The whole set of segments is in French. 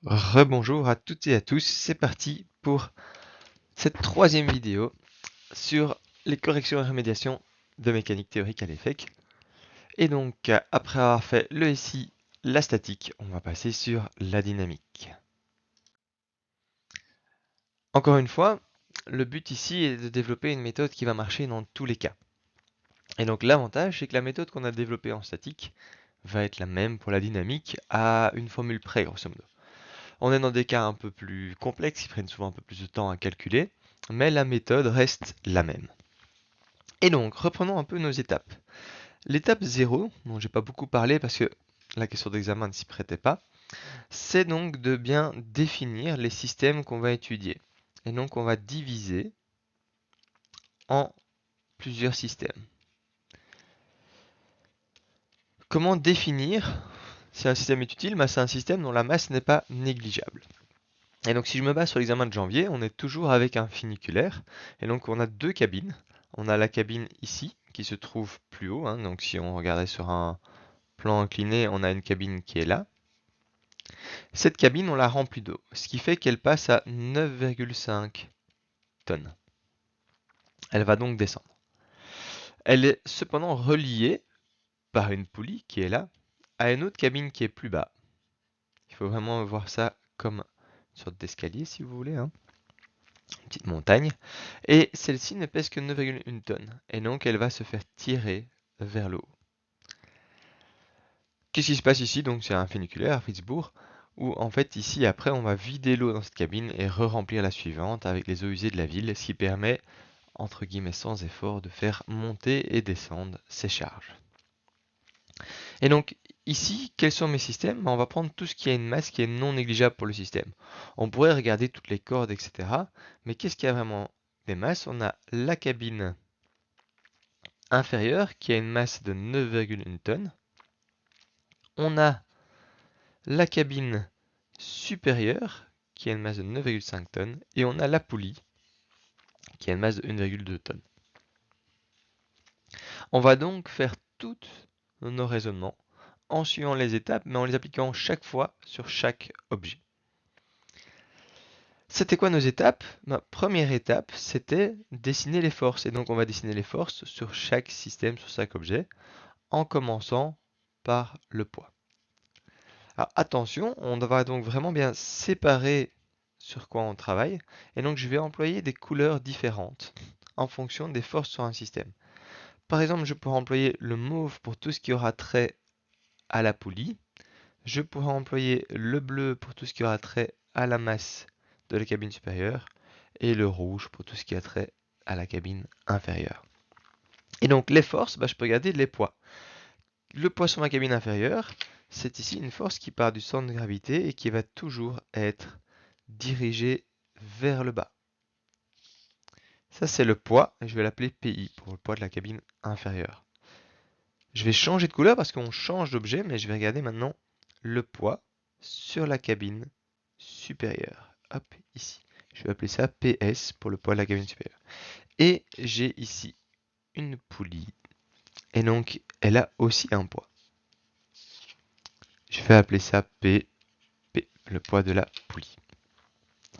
Rebonjour à toutes et à tous, c'est parti pour cette troisième vidéo sur les corrections et remédiations de mécanique théorique à l'EFEC. Et donc, après avoir fait le SI, la statique, on va passer sur la dynamique. Encore une fois, le but ici est de développer une méthode qui va marcher dans tous les cas. Et donc l'avantage, c'est que la méthode qu'on a développée en statique va être la même pour la dynamique à une formule près, grosso modo. On est dans des cas un peu plus complexes, qui prennent souvent un peu plus de temps à calculer, mais la méthode reste la même. Et donc, reprenons un peu nos étapes. L'étape 0, dont j'ai pas beaucoup parlé parce que la question d'examen ne s'y prêtait pas, c'est donc de bien définir les systèmes qu'on va étudier. Et donc, on va diviser en plusieurs systèmes. Comment définir si un système est utile? C'est un système dont la masse n'est pas négligeable. Et donc si je me base sur l'examen de janvier, on est toujours avec un funiculaire. Et donc on a deux cabines. On a la cabine ici, qui se trouve plus haut. Donc si on regardait sur un plan incliné, on a une cabine qui est là. Cette cabine, on la remplit d'eau, ce qui fait qu'elle passe à 9,5 tonnes. Elle va donc descendre. Elle est cependant reliée par une poulie qui est là, à une autre cabine qui est plus bas. Il faut vraiment voir ça comme une sorte d'escalier si vous voulez, une petite montagne. Et celle-ci ne pèse que 9,1 tonnes. Et donc elle va se faire tirer vers le haut. Qu'est-ce qui se passe ici? Donc c'est un funiculaire à Fritzbourg, où en fait ici après on va vider l'eau dans cette cabine et re-remplir la suivante avec les eaux usées de la ville, ce qui permet, entre guillemets sans effort, de faire monter et descendre ces charges. Et donc ici, quels sont mes systèmes? On va prendre tout ce qui a une masse qui est non négligeable pour le système. On pourrait regarder toutes les cordes, etc. Mais qu'est-ce qui a vraiment des masses? On a la cabine inférieure qui a une masse de 9,1 tonnes. On a la cabine supérieure qui a une masse de 9,5 tonnes. Et on a la poulie qui a une masse de 1,2 tonnes. On va donc faire tous nos raisonnements en suivant les étapes, mais en les appliquant chaque fois sur chaque objet. C'était quoi nos étapes? Première étape, c'était dessiner les forces. Et donc on va dessiner les forces sur chaque système, sur chaque objet, en commençant par le poids. Alors attention, on va donc vraiment bien séparer sur quoi on travaille. Et donc je vais employer des couleurs différentes en fonction des forces sur un système. Par exemple, je pourrais employer le mauve pour tout ce qui aura trait à la poulie. Je pourrais employer le bleu pour tout ce qui aura trait à la masse de la cabine supérieure et le rouge pour tout ce qui a trait à la cabine inférieure. Et donc les forces, je peux regarder les poids. Le poids sur ma cabine inférieure, c'est ici une force qui part du centre de gravité et qui va toujours être dirigée vers le bas. Ça c'est le poids, et je vais l'appeler PI pour le poids de la cabine inférieure. Je vais changer de couleur parce qu'on change d'objet, mais je vais regarder maintenant le poids sur la cabine supérieure. Hop, ici. Je vais appeler ça PS pour le poids de la cabine supérieure. Et j'ai ici une poulie. Et donc, elle a aussi un poids. Je vais appeler ça PP, le poids de la poulie.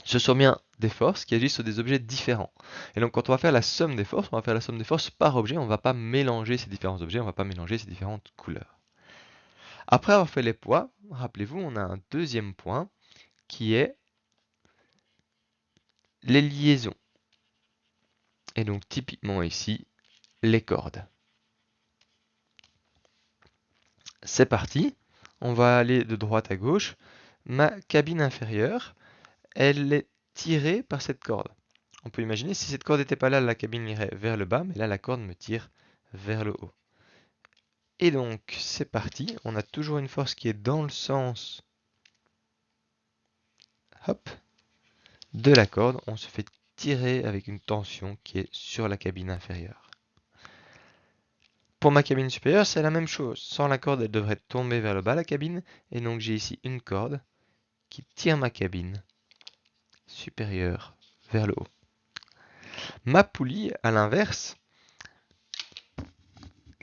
Ce sont bien des forces qui agissent sur des objets différents. Et donc, quand on va faire la somme des forces, on va faire la somme des forces par objet. On ne va pas mélanger ces différents objets, on ne va pas mélanger ces différentes couleurs. Après avoir fait les poids, rappelez-vous, on a un deuxième point qui est les liaisons. Et donc typiquement ici, les cordes. C'est parti, on va aller de droite à gauche. Ma cabine inférieure, elle est tirée par cette corde. On peut imaginer si cette corde n'était pas là, la cabine irait vers le bas, mais là la corde me tire vers le haut. Et donc c'est parti, on a toujours une force qui est dans le sens hop, de la corde, on se fait tirer avec une tension qui est sur la cabine inférieure. Pour ma cabine supérieure, c'est la même chose. Sans la corde, elle devrait tomber vers le bas, la cabine. Et donc j'ai ici une corde qui tire ma cabine supérieure vers le haut. Ma poulie, à l'inverse,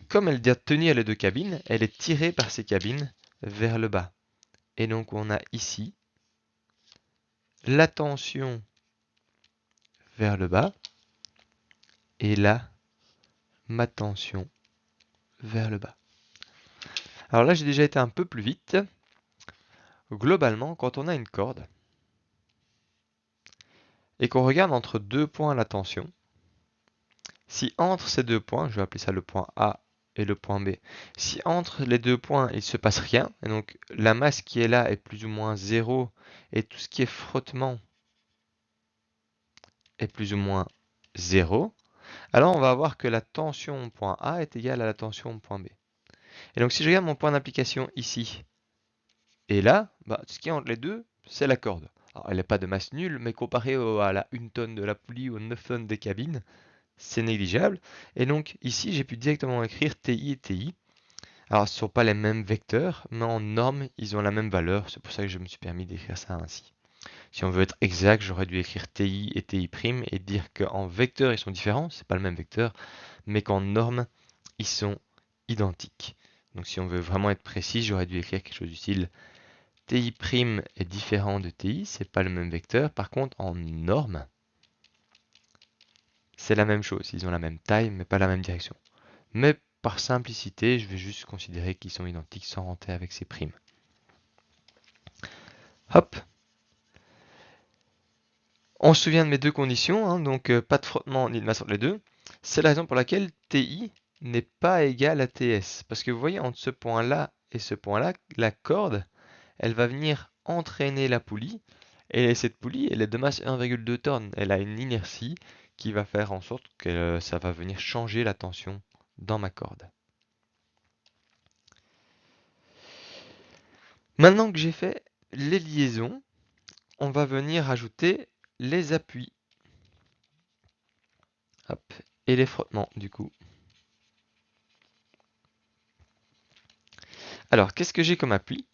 comme elle doit tenir les deux cabines, elle est tirée par ces cabines vers le bas. Et donc on a ici la tension vers le bas, et là, ma tension vers le bas. Alors là, j'ai déjà été un peu plus vite. Globalement, quand on a une corde et qu'on regarde entre deux points la tension, si entre ces deux points, je vais appeler ça le point A et le point B, si entre les deux points il ne se passe rien, et donc la masse qui est là est plus ou moins 0, et tout ce qui est frottement est plus ou moins 0, alors on va voir que la tension au point A est égale à la tension au point B. Et donc si je regarde mon point d'application ici, et là, ce qui est entre les deux, c'est la corde. Alors, elle n'est pas de masse nulle, mais comparée à la 1 tonne de la poulie ou 9 tonnes des cabines, c'est négligeable. Et donc ici, j'ai pu directement écrire TI et TI. Alors, ce ne sont pas les mêmes vecteurs, mais en norme, ils ont la même valeur. C'est pour ça que je me suis permis d'écrire ça ainsi. Si on veut être exact, j'aurais dû écrire TI et TI' et dire qu'en vecteur, ils sont différents, c'est pas le même vecteur, mais qu'en norme, ils sont identiques. Donc si on veut vraiment être précis, j'aurais dû écrire quelque chose du style TI' est différent de TI, c'est pas le même vecteur. Par contre, en norme, c'est la même chose. Ils ont la même taille, mais pas la même direction. Mais par simplicité, je vais juste considérer qu'ils sont identiques sans rentrer avec ces primes. Hop. On se souvient de mes deux conditions, hein, donc pas de frottement ni de masse entre les deux. C'est la raison pour laquelle TI n'est pas égal à TS. Parce que vous voyez, entre ce point-là et ce point-là, la corde, elle va venir entraîner la poulie. Et cette poulie, elle est de masse 1,2 tonnes. Elle a une inertie qui va faire en sorte que ça va venir changer la tension dans ma corde. Maintenant que j'ai fait les liaisons, on va venir ajouter les appuis. Hop, et les frottements du coup. Alors, qu'est-ce que j'ai comme appui?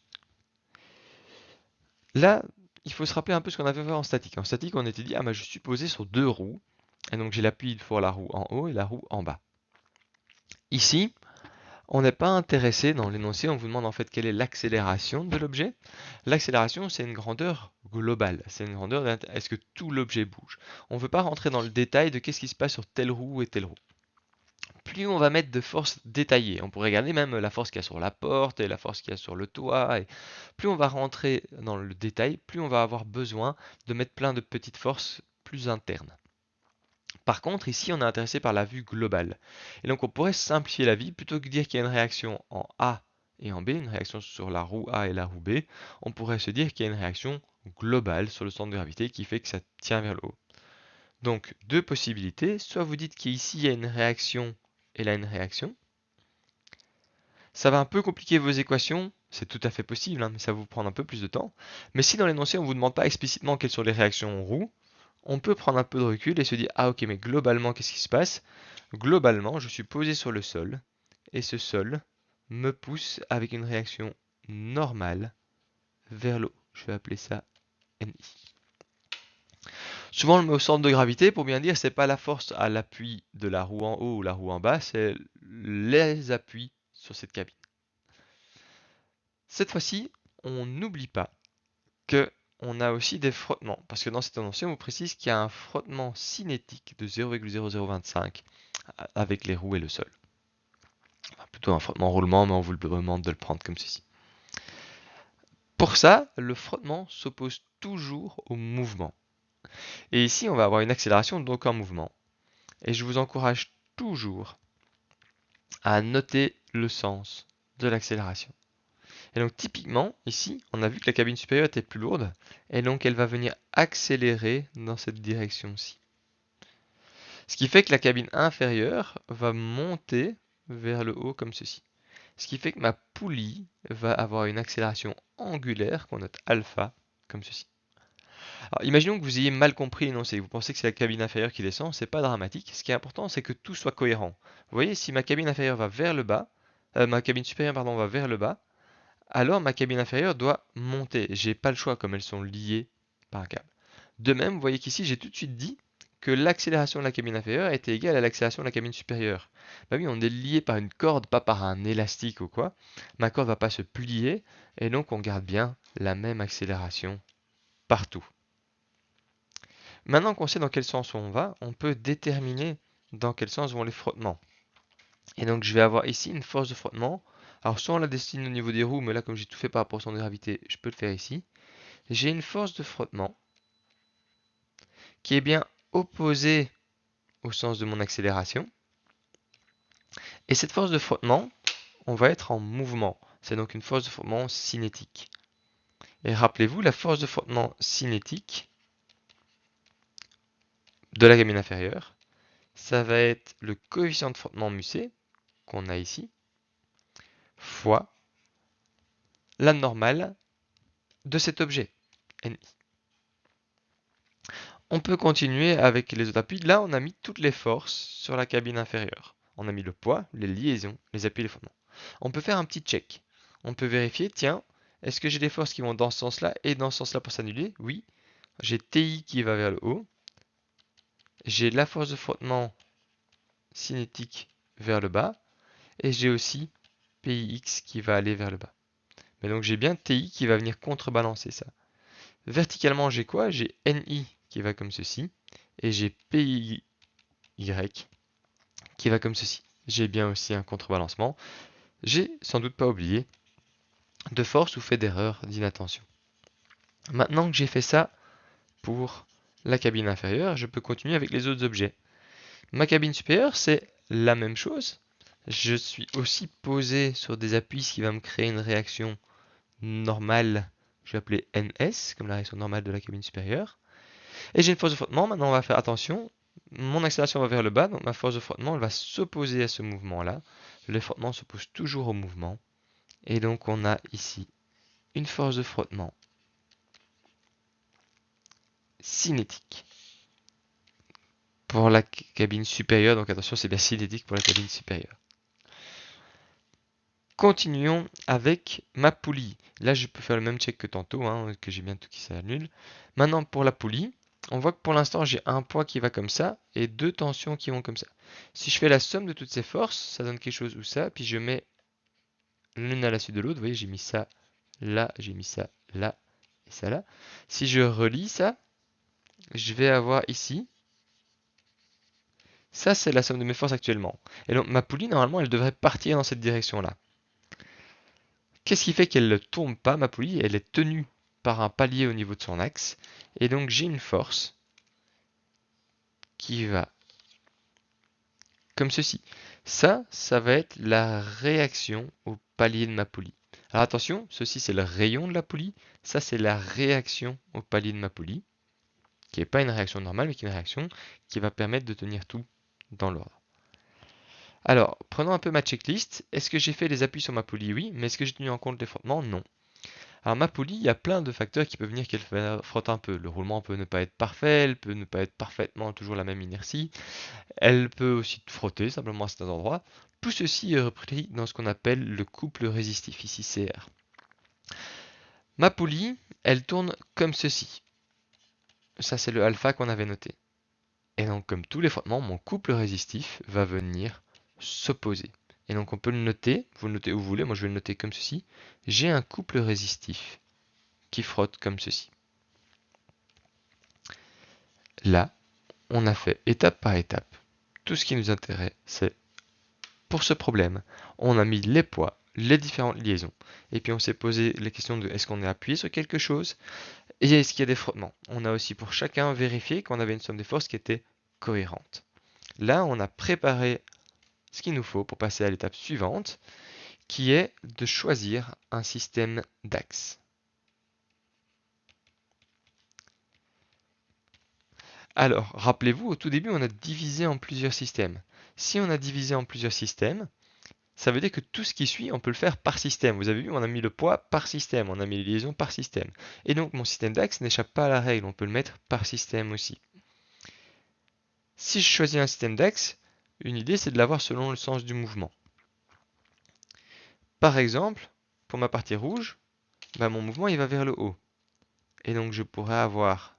Là, il faut se rappeler un peu ce qu'on avait fait en statique. En statique, on était dit, ah, je suis posé sur deux roues. Et donc, j'ai l'appui pour la roue en haut et la roue en bas. Ici, on n'est pas intéressé dans l'énoncé, on vous demande en fait quelle est l'accélération de l'objet. L'accélération, c'est une grandeur globale. C'est une grandeur est-ce que tout l'objet bouge. On ne veut pas rentrer dans le détail de qu'est-ce qui se passe sur telle roue et telle roue. Plus on va mettre de force détaillée, on pourrait regarder même la force qu'il y a sur la porte et la force qu'il y a sur le toit, et plus on va rentrer dans le détail, plus on va avoir besoin de mettre plein de petites forces plus internes. Par contre, ici, on est intéressé par la vue globale. Et donc, on pourrait simplifier la vie, plutôt que de dire qu'il y a une réaction en A et en B, une réaction sur la roue A et la roue B, on pourrait se dire qu'il y a une réaction globale sur le centre de gravité qui fait que ça tient vers le haut. Donc, deux possibilités. Soit vous dites qu'ici, il y a une réaction et là, une réaction. Ça va un peu compliquer vos équations, c'est tout à fait possible, hein, mais ça va vous prendre un peu plus de temps. Mais si dans l'énoncé, on ne vous demande pas explicitement quelles sont les réactions en roue, on peut prendre un peu de recul et se dire, ah ok, mais globalement, qu'est-ce qui se passe? Globalement, je suis posé sur le sol, et ce sol me pousse avec une réaction normale vers le haut. Je vais appeler ça NI. Souvent, on le met au centre de gravité pour bien dire, c'est pas la force à l'appui de la roue en haut ou la roue en bas, c'est les appuis sur cette cabine. Cette fois-ci, on n'oublie pas que on a aussi des frottements, parce que dans cette énoncé, on vous précise qu'il y a un frottement cinétique de 0,0025 avec les roues et le sol. Enfin, plutôt un frottement roulement, mais on vous le demande de le prendre comme ceci. Pour ça, le frottement s'oppose toujours au mouvement. Et ici, on va avoir une accélération, donc un mouvement. Et je vous encourage toujours à noter le sens de l'accélération. Et donc typiquement, ici, on a vu que la cabine supérieure était plus lourde, et donc elle va venir accélérer dans cette direction-ci. Ce qui fait que la cabine inférieure va monter vers le haut comme ceci. Ce qui fait que ma poulie va avoir une accélération angulaire, qu'on note alpha, comme ceci. Alors, imaginons que vous ayez mal compris l'énoncé, vous pensez que c'est la cabine inférieure qui descend, c'est pas dramatique. Ce qui est important, c'est que tout soit cohérent. Vous voyez, si ma cabine inférieure va vers le bas, ma cabine supérieure pardon, va vers le bas, alors ma cabine inférieure doit monter. J'ai pas le choix comme elles sont liées par un câble. De même, vous voyez qu'ici, j'ai tout de suite dit que l'accélération de la cabine inférieure était égale à l'accélération de la cabine supérieure. Bah oui, on est lié par une corde, pas par un élastique ou quoi. Ma corde va pas se plier et donc on garde bien la même accélération partout. Maintenant qu'on sait dans quel sens on va, on peut déterminer dans quel sens vont les frottements. Et donc je vais avoir ici une force de frottement. Alors soit on la dessine au niveau des roues, mais là comme j'ai tout fait par rapport au centre de gravité, je peux le faire ici. J'ai une force de frottement qui est bien opposée au sens de mon accélération. Et cette force de frottement, on va être en mouvement. C'est donc une force de frottement cinétique. Et rappelez-vous, la force de frottement cinétique de la cabine inférieure, ça va être le coefficient de frottement musée, qu'on a ici, fois la normale de cet objet, NI. On peut continuer avec les autres appuis. Là, on a mis toutes les forces sur la cabine inférieure. On a mis le poids, les liaisons, les appuis, les frottements. On peut faire un petit check. On peut vérifier, tiens, est-ce que j'ai des forces qui vont dans ce sens-là et dans ce sens-là pour s'annuler? Oui. J'ai TI qui va vers le haut. J'ai la force de frottement cinétique vers le bas. Et j'ai aussi PIX qui va aller vers le bas. Mais donc j'ai bien TI qui va venir contrebalancer ça. Verticalement, j'ai quoi? J'ai NI qui va comme ceci. Et j'ai PI qui va comme ceci. J'ai bien aussi un contrebalancement. J'ai sans doute pas oublié de force ou fait d'erreur d'inattention. Maintenant que j'ai fait ça pour la cabine inférieure, je peux continuer avec les autres objets. Ma cabine supérieure, c'est la même chose. Je suis aussi posé sur des appuis, ce qui va me créer une réaction normale, je vais appeler NS, comme la réaction normale de la cabine supérieure. Et j'ai une force de frottement, maintenant on va faire attention, mon accélération va vers le bas, donc ma force de frottement elle va s'opposer à ce mouvement-là. Le frottement s'oppose toujours au mouvement. Et donc on a ici une force de frottement cinétique pour la cabine supérieure, donc attention c'est bien cinétique pour la cabine supérieure. Continuons avec ma poulie. Là, je peux faire le même check que tantôt, hein, que j'ai bien tout qui s'annule. Maintenant, pour la poulie, on voit que pour l'instant, j'ai un poids qui va comme ça et deux tensions qui vont comme ça. Si je fais la somme de toutes ces forces, ça donne quelque chose ou ça, puis je mets l'une à la suite de l'autre. Vous voyez, j'ai mis ça là, j'ai mis ça là et ça là. Si je relis ça, je vais avoir ici, ça c'est la somme de mes forces actuellement. Et donc ma poulie, normalement, elle devrait partir dans cette direction-là. Qu'est-ce qui fait qu'elle ne tourne pas, ma poulie? Elle est tenue par un palier au niveau de son axe. Et donc j'ai une force qui va comme ceci. Ça va être la réaction au palier de ma poulie. Alors attention, ceci c'est le rayon de la poulie. Ça c'est la réaction au palier de ma poulie. Qui n'est pas une réaction normale, mais qui est une réaction qui va permettre de tenir tout dans l'ordre. Alors, prenons un peu ma checklist. Est-ce que j'ai fait les appuis sur ma poulie? Oui. Mais est-ce que j'ai tenu en compte les frottements? Non. Alors ma poulie, il y a plein de facteurs qui peuvent venir qu'elle frotte un peu. Le roulement peut ne pas être parfait, elle peut ne pas être parfaitement toujours la même inertie. Elle peut aussi frotter simplement à certains endroits. Tout ceci est repris dans ce qu'on appelle le couple résistif, ici CR. Ma poulie, elle tourne comme ceci. Ça c'est le alpha qu'on avait noté. Et donc comme tous les frottements, mon couple résistif va venir s'opposer. Et donc on peut le noter, vous le notez où vous voulez, moi je vais le noter comme ceci. J'ai un couple résistif qui frotte comme ceci. Là, on a fait étape par étape. Tout ce qui nous intéresse, c'est pour ce problème, on a mis les poids, les différentes liaisons, et puis on s'est posé les questions de est-ce qu'on est appuyé sur quelque chose, et est-ce qu'il y a des frottements. On a aussi pour chacun vérifié qu'on avait une somme des forces qui était cohérente. Là, on a préparé ce qu'il nous faut pour passer à l'étape suivante, qui est de choisir un système d'axe. Alors, rappelez-vous, au tout début, on a divisé en plusieurs systèmes. Si on a divisé en plusieurs systèmes, ça veut dire que tout ce qui suit, on peut le faire par système. Vous avez vu, on a mis le poids par système, on a mis les liaisons par système. Et donc, mon système d'axe n'échappe pas à la règle, on peut le mettre par système aussi. Si je choisis un système d'axe, une idée, c'est de l'avoir selon le sens du mouvement. Par exemple, pour ma partie rouge, mon mouvement, il va vers le haut. Et donc, je pourrais avoir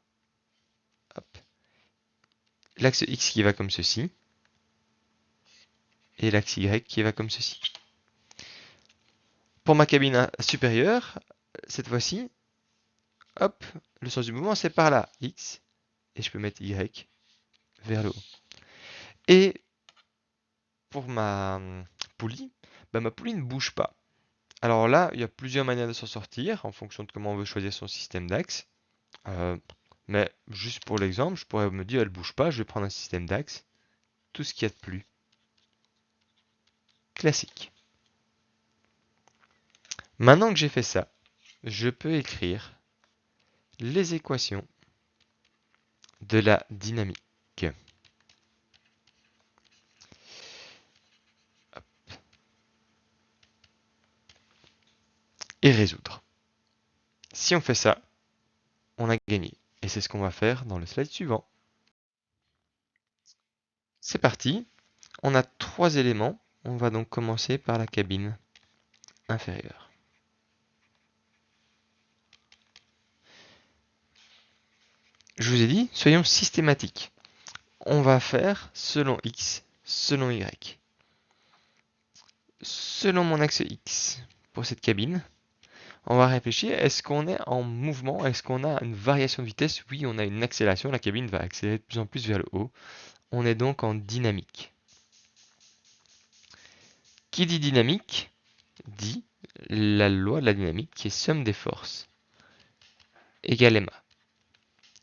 l'axe X qui va comme ceci, et l'axe Y qui va comme ceci. Pour ma cabine supérieure, cette fois-ci, hop, le sens du mouvement c'est par là, X, et je peux mettre y vers le haut. Et pour ma poulie, ma poulie ne bouge pas. Alors là, il y a plusieurs manières de s'en sortir en fonction de comment on veut choisir son système d'axe. Mais juste pour l'exemple, je pourrais me dire elle bouge pas, je vais prendre un système d'axe, tout ce qu'il y a de plus classique. Maintenant que j'ai fait ça, je peux écrire les équations de la dynamique. Hop. Et résoudre. Si on fait ça, on a gagné. Et c'est ce qu'on va faire dans le slide suivant. C'est parti. On a 3 éléments. On va donc commencer par la cabine inférieure. Je vous ai dit, soyons systématiques. On va faire selon x, selon y. Selon mon axe x pour cette cabine, on va réfléchir, est-ce qu'on est en mouvement? Est-ce qu'on a une variation de vitesse? Oui, on a une accélération, la cabine va accélérer de plus en plus vers le haut. On est donc en dynamique. Qui dit dynamique dit la loi de la dynamique qui est somme des forces égale ma.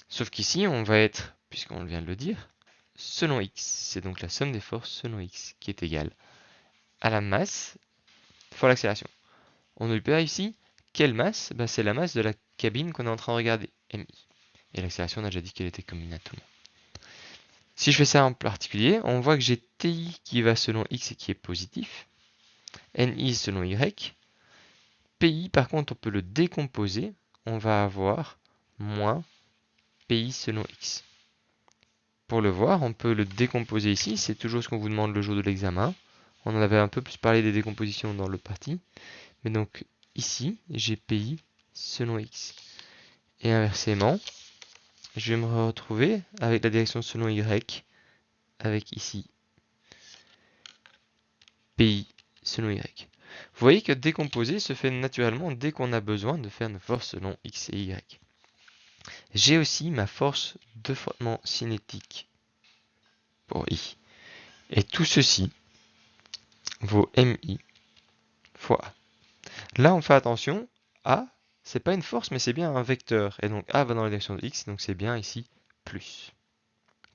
Sauf qu'ici, on va être, puisqu'on vient de le dire, selon x. C'est donc la somme des forces selon x qui est égale à la masse fois l'accélération. On ne perd ici quelle masse? C'est la masse de la cabine qu'on est en train de regarder, mi. Et l'accélération, on a déjà dit qu'elle était commune à tout le monde. Si je fais ça en particulier, on voit que j'ai ti qui va selon x et qui est positif, ni selon y. Pi, par contre, on peut le décomposer. On va avoir moins pi selon x. Pour le voir, on peut le décomposer ici. C'est toujours ce qu'on vous demande le jour de l'examen. On en avait un peu plus parlé des décompositions dans l'autre partie. Mais donc, ici, j'ai pi selon x. Et inversement, je vais me retrouver avec la direction selon y, avec ici pi selon y. Vous voyez que décomposer se fait naturellement dès qu'on a besoin de faire une force selon x et y. J'ai aussi ma force de frottement cinétique pour i. Et tout ceci vaut mi fois a. Là, on fait attention, a, c'est pas une force, mais c'est bien un vecteur. Et donc a va dans la direction de x, donc c'est bien ici plus.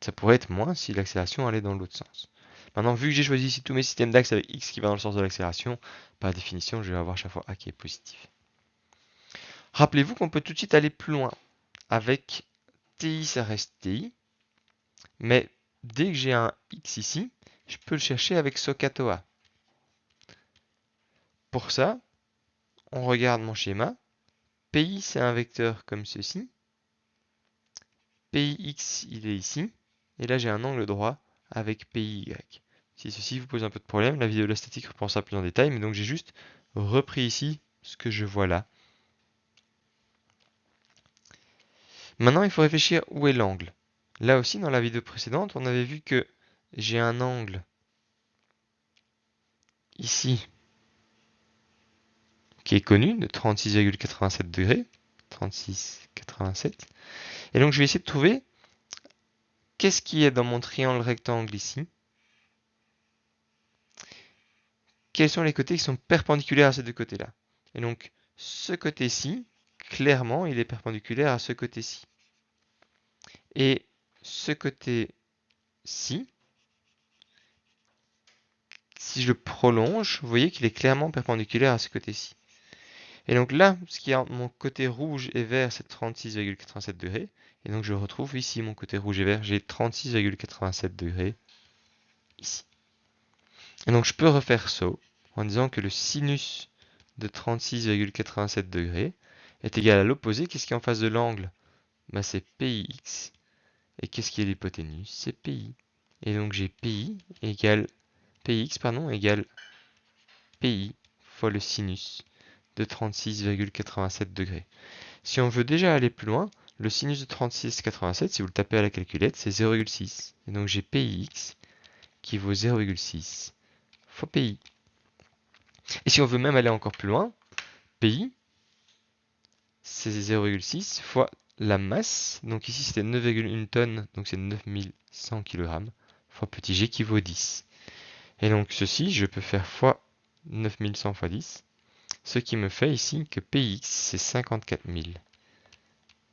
Ça pourrait être moins si l'accélération allait dans l'autre sens. Maintenant, vu que j'ai choisi ici tous mes systèmes d'axe avec x qui va dans le sens de l'accélération, par définition, je vais avoir chaque fois a qui est positif. Rappelez-vous qu'on peut tout de suite aller plus loin. Avec ti, ça reste ti. Mais dès que j'ai un x ici, je peux le chercher avec SOHCAHTOA. Pour ça, on regarde mon schéma. Pi, c'est un vecteur comme ceci. Pix, il est ici. Et là, j'ai un angle droit avec PY. Si ceci vous pose un peu de problème, la vidéo de la statique reprend ça plus en détail. Mais donc, j'ai juste repris ici ce que je vois là. Maintenant, il faut réfléchir où est l'angle. Là aussi, dans la vidéo précédente, on avait vu que j'ai un angle ici qui est connu de 36,87 degrés. 36,87. Et donc, je vais essayer de trouver qu'est-ce qui est dans mon triangle rectangle ici. Quels sont les côtés qui sont perpendiculaires à ces deux côtés-là. Et donc, ce côté-ci, clairement, il est perpendiculaire à ce côté-ci. Et ce côté-ci, si je le prolonge, vous voyez qu'il est clairement perpendiculaire à ce côté-ci. Et donc là, ce qui est entre mon côté rouge et vert, c'est 36,87 degrés. Et donc je retrouve ici mon côté rouge et vert, j'ai 36,87 degrés ici. Et donc je peux refaire ça en disant que le sinus de 36,87 degrés est égal à l'opposé. Qu'est-ce qui est en face de l'angle? C'est PIX. Et qu'est-ce qui est l'hypoténuse? C'est PI. Et donc j'ai PI égale PX égale PI fois le sinus de 36,87 degrés. Si on veut déjà aller plus loin, le sinus de 36,87, si vous le tapez à la calculette, c'est 0,6. Et donc j'ai PIX qui vaut 0,6 fois PI. Et si on veut même aller encore plus loin, PI, c'est 0,6 fois la masse. Donc ici, c'était 9,1 tonnes, donc c'est 9100 kg, fois petit g qui vaut 10. Et donc ceci, je peux faire fois 9100 fois 10, ce qui me fait ici que Px, c'est 54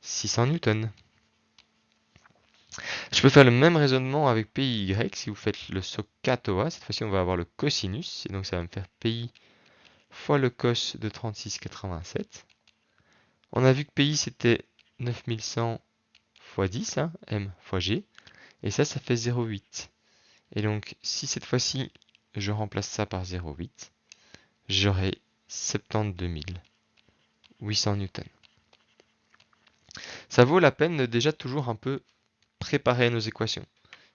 600 newtons. Je peux faire le même raisonnement avec PY. Si vous faites le SOHCAHTOA, cette fois-ci on va avoir le cosinus, et donc ça va me faire PI fois le cos de 36,87. On a vu que PI c'était 9100 fois 10, hein, M fois G, et ça fait 0,8. Et donc si cette fois-ci je remplace ça par 0,8, j'aurai 72 800 newtons. Ça vaut la peine de déjà toujours un peu préparer nos équations.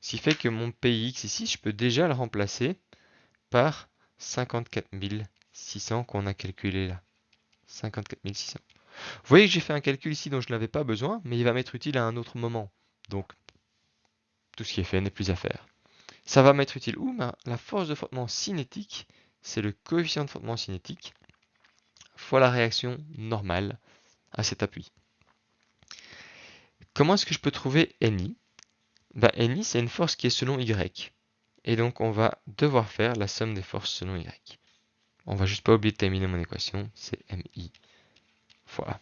Ce qui fait que mon PX ici, je peux déjà le remplacer par 54 600 qu'on a calculé là. 54 600. Vous voyez que j'ai fait un calcul ici dont je n'avais pas besoin, mais il va m'être utile à un autre moment. Donc, tout ce qui est fait n'est plus à faire. Ça va m'être utile où? La force de frottement cinétique, c'est le coefficient de frottement cinétique fois la réaction normale à cet appui. Comment est-ce que je peux trouver NI? NI, c'est une force qui est selon Y. Et donc, on va devoir faire la somme des forces selon Y. On va juste pas oublier de terminer mon équation, c'est MI fois A.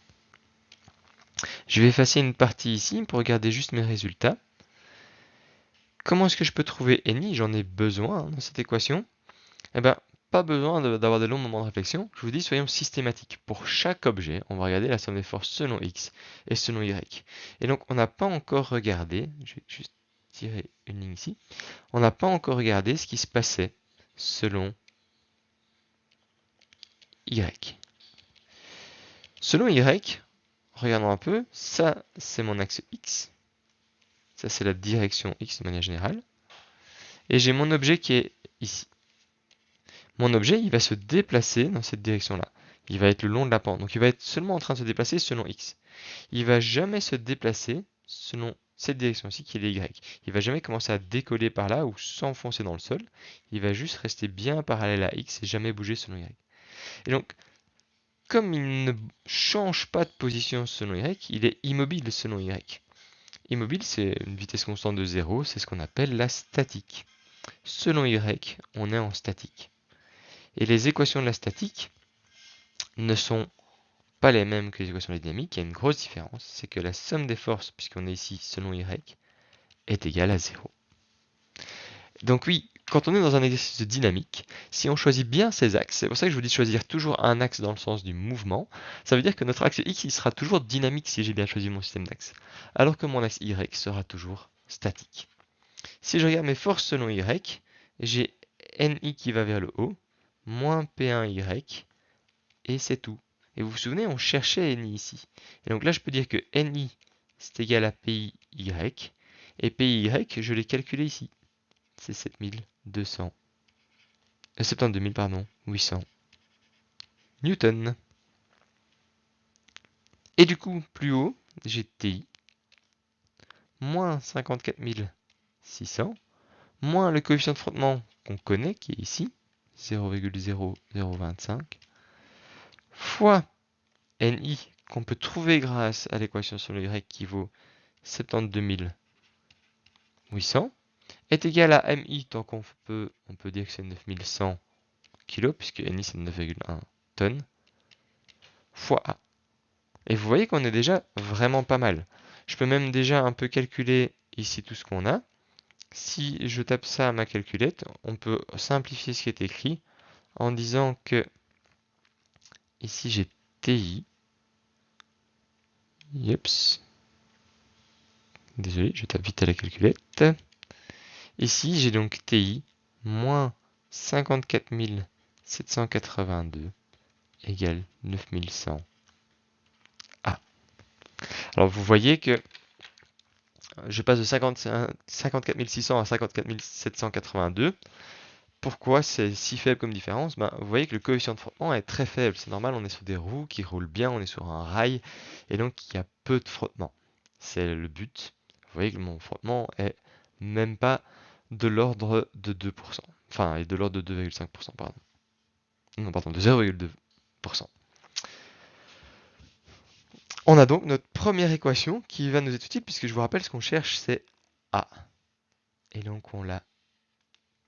Je vais effacer une partie ici pour regarder juste mes résultats. Comment est-ce que je peux trouver NI? J'en ai besoin dans cette équation. Eh bien, pas besoin d'avoir de longs moments de réflexion. Je vous dis, soyons systématiques. Pour chaque objet, on va regarder la somme des forces selon X et selon Y. Et donc, on n'a pas encore regardé, je vais juste tirer une ligne ici, on n'a pas encore regardé ce qui se passait selon Y. Selon Y, regardons un peu, ça c'est mon axe X, ça c'est la direction X de manière générale, et j'ai mon objet qui est ici. Mon objet, il va se déplacer dans cette direction-là. Il va être le long de la pente, donc il va être seulement en train de se déplacer selon X. Il va jamais se déplacer selon cette direction-ci qui est les Y. Il va jamais commencer à décoller par là ou s'enfoncer dans le sol. Il va juste rester bien parallèle à X et jamais bouger selon Y. Et donc, comme il ne change pas de position selon Y, il est immobile selon Y. Immobile, c'est une vitesse constante de 0, c'est ce qu'on appelle la statique. Selon Y, on est en statique. Et les équations de la statique ne sont pas les mêmes que les équations de la dynamique. Il y a une grosse différence, c'est que la somme des forces, puisqu'on est ici selon Y, est égale à 0. Donc oui, quand on est dans un exercice de dynamique, si on choisit bien ses axes, c'est pour ça que je vous dis de choisir toujours un axe dans le sens du mouvement, ça veut dire que notre axe X il sera toujours dynamique si j'ai bien choisi mon système d'axes, alors que mon axe Y sera toujours statique. Si je regarde mes forces selon Y, j'ai NI qui va vers le haut, moins P1Y, et c'est tout. Et vous vous souvenez, on cherchait NI ici. Et donc là, je peux dire que NI, c'est égal à PIY, et PIY, je l'ai calculé ici. C'est 72 000, pardon, 800 newtons. Et du coup, plus haut, j'ai TI, moins 54 600, moins le coefficient de frottement qu'on connaît, qui est ici, 0,0025, fois NI, qu'on peut trouver grâce à l'équation sur le Y qui vaut 72 800, est égal à MI, tant qu'on peut, on peut dire que c'est 9100 kg, puisque NI c'est 9,1 tonnes, fois A. Et vous voyez qu'on est déjà vraiment pas mal. Je peux même déjà un peu calculer ici tout ce qu'on a. Si je tape ça à ma calculette, on peut simplifier ce qui est écrit en disant que ici j'ai TI. Yeps. Désolé, je tape vite à la calculette. Ici j'ai donc TI moins 54 782 égale 9100 A. Alors vous voyez que je passe de 54 600 à 54 782. Pourquoi c'est si faible comme différence? Vous voyez que le coefficient de frottement est très faible. C'est normal, on est sur des roues qui roulent bien, on est sur un rail, et donc il y a peu de frottement. C'est le but. Vous voyez que mon frottement est même pas de l'ordre de 2%. Enfin, de l'ordre de 2,5%, pardon. Non, pardon, de 0,2%. On a donc notre première équation qui va nous être utile, puisque je vous rappelle, ce qu'on cherche, c'est A. Et donc, on l'a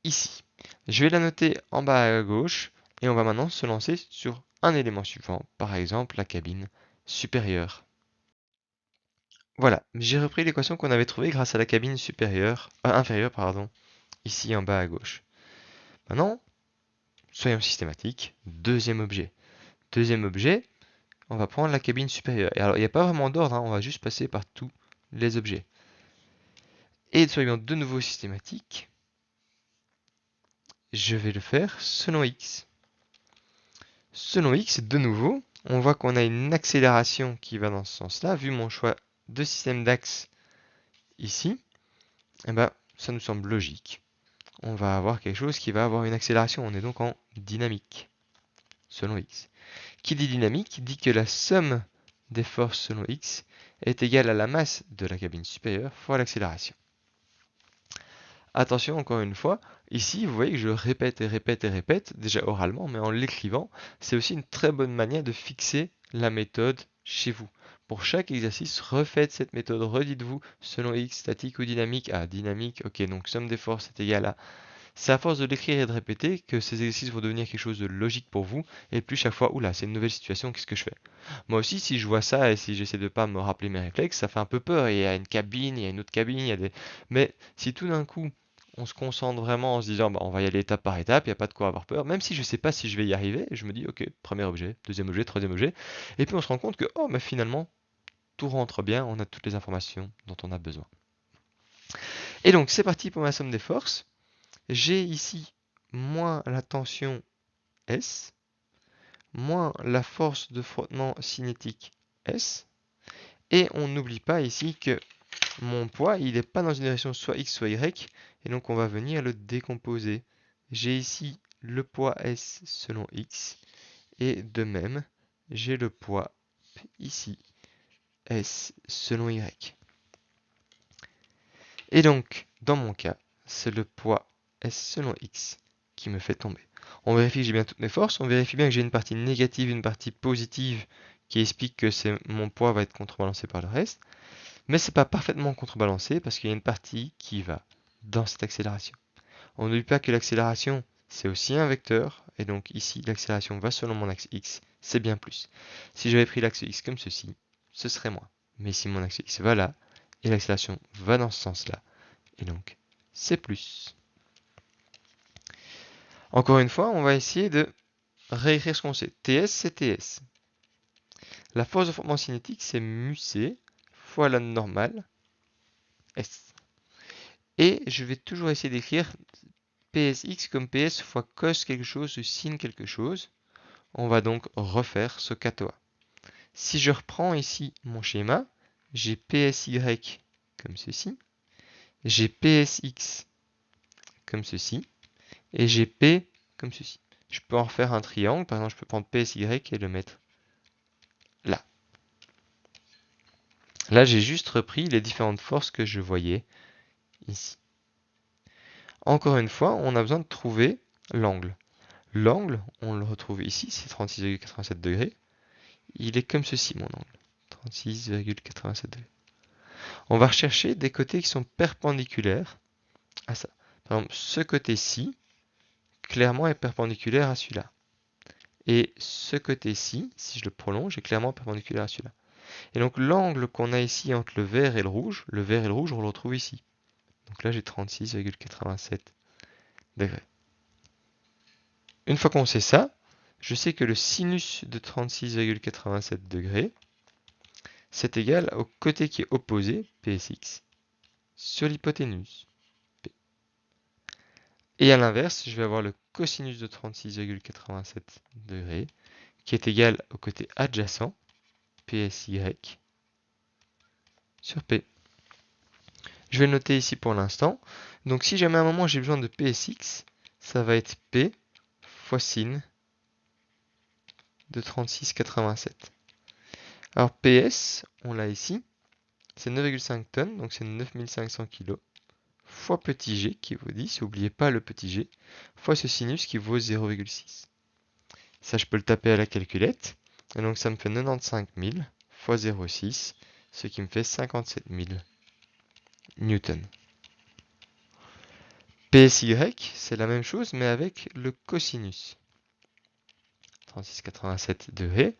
ici. Je vais la noter en bas à gauche, et on va maintenant se lancer sur un élément suivant, par exemple la cabine supérieure. Voilà, j'ai repris l'équation qu'on avait trouvée grâce à la cabine inférieure, pardon, ici en bas à gauche. Maintenant, soyons systématiques, deuxième objet. Deuxième objet, on va prendre la cabine supérieure. Et alors, il n'y a pas vraiment d'ordre, hein, on va juste passer par tous les objets. Et soyons de nouveau systématiques, je vais le faire selon x. Selon x, de nouveau, on voit qu'on a une accélération qui va dans ce sens-là. Vu mon choix de système d'axe ici, eh ben, ça nous semble logique. On va avoir quelque chose qui va avoir une accélération. On est donc en dynamique, selon x. Qui dit dynamique dit que la somme des forces selon x est égale à la masse de la cabine supérieure fois l'accélération. Attention, encore une fois, ici, vous voyez que je répète et répète et répète, déjà oralement, mais en l'écrivant, c'est aussi une très bonne manière de fixer la méthode chez vous. Pour chaque exercice, refaites cette méthode, redites-vous selon x, statique ou dynamique. Ah, dynamique, ok, donc somme des forces est égale à... C'est à force de l'écrire et de répéter que ces exercices vont devenir quelque chose de logique pour vous, et plus chaque fois, oula, c'est une nouvelle situation, qu'est-ce que je fais? Moi aussi, si je vois ça et si j'essaie de pas me rappeler mes réflexes, ça fait un peu peur. Il y a une cabine, il y a une autre cabine, il y a des... Mais si tout d'un coup, on se concentre vraiment en se disant, bah, on va y aller étape par étape, il n'y a pas de quoi avoir peur, même si je ne sais pas si je vais y arriver, je me dis, ok, premier objet, deuxième objet, troisième objet, et puis on se rend compte que, oh, mais finalement, tout rentre bien, on a toutes les informations dont on a besoin. Et donc, c'est parti pour ma somme des forces. J'ai ici moins la tension S, moins la force de frottement cinétique S, et on n'oublie pas ici que mon poids, il n'est pas dans une direction soit X, soit Y, et donc on va venir le décomposer. J'ai ici le poids S selon X, et de même, j'ai le poids ici, S selon Y. Et donc, dans mon cas, c'est le poids S selon X qui me fait tomber. On vérifie que j'ai bien toutes mes forces, on vérifie bien que j'ai une partie négative, une partie positive qui explique que mon poids va être contrebalancé par le reste. Mais c'est pas parfaitement contrebalancé parce qu'il y a une partie qui va dans cette accélération. On n'oublie pas que l'accélération, c'est aussi un vecteur, et donc ici, l'accélération va selon mon axe x, c'est bien plus. Si j'avais pris l'axe x comme ceci, ce serait moins. Mais si mon axe x va là, et l'accélération va dans ce sens-là, et donc c'est plus. Encore une fois, on va essayer de réécrire ce qu'on sait. TS, c'est TS. La force de frottement cinétique, c'est mu c fois la normale S. Et je vais toujours essayer d'écrire PSX comme PS fois cos quelque chose ou sin quelque chose. On va donc refaire ce katoa. Si je reprends ici mon schéma, j'ai PSY comme ceci, j'ai PSX comme ceci, et j'ai P comme ceci. Je peux en refaire un triangle, par exemple je peux prendre PSY et le mettre là. Là j'ai juste repris les différentes forces que je voyais ici. Encore une fois, on a besoin de trouver l'angle. L'angle, on le retrouve ici, c'est 36,87 degrés. Il est comme ceci, mon angle. 36,87 degrés. On va rechercher des côtés qui sont perpendiculaires à ça. Par exemple, ce côté-ci, clairement, est perpendiculaire à celui-là. Et ce côté-ci, si je le prolonge, est clairement perpendiculaire à celui-là. Et donc, l'angle qu'on a ici entre le vert et le rouge, on le retrouve ici. Donc là, j'ai 36,87 degrés. Une fois qu'on sait ça, je sais que le sinus de 36,87 degrés, c'est égal au côté qui est opposé, PSX, sur l'hypoténuse, P. Et à l'inverse, je vais avoir le cosinus de 36,87 degrés, qui est égal au côté adjacent, PSY, sur P. Je vais le noter ici pour l'instant. Donc si jamais à un moment j'ai besoin de PSX, ça va être P fois sin de 36,87. Alors PS, on l'a ici, c'est 9,5 tonnes, donc c'est 9500 kg, fois petit g qui vaut 10, n'oubliez pas le petit g, fois ce sinus qui vaut 0,6. Ça, je peux le taper à la calculette, et donc ça me fait 95 000 fois 0,6, ce qui me fait 57 000 newtons. PSY, c'est la même chose, mais avec le cosinus. 36,87 degrés.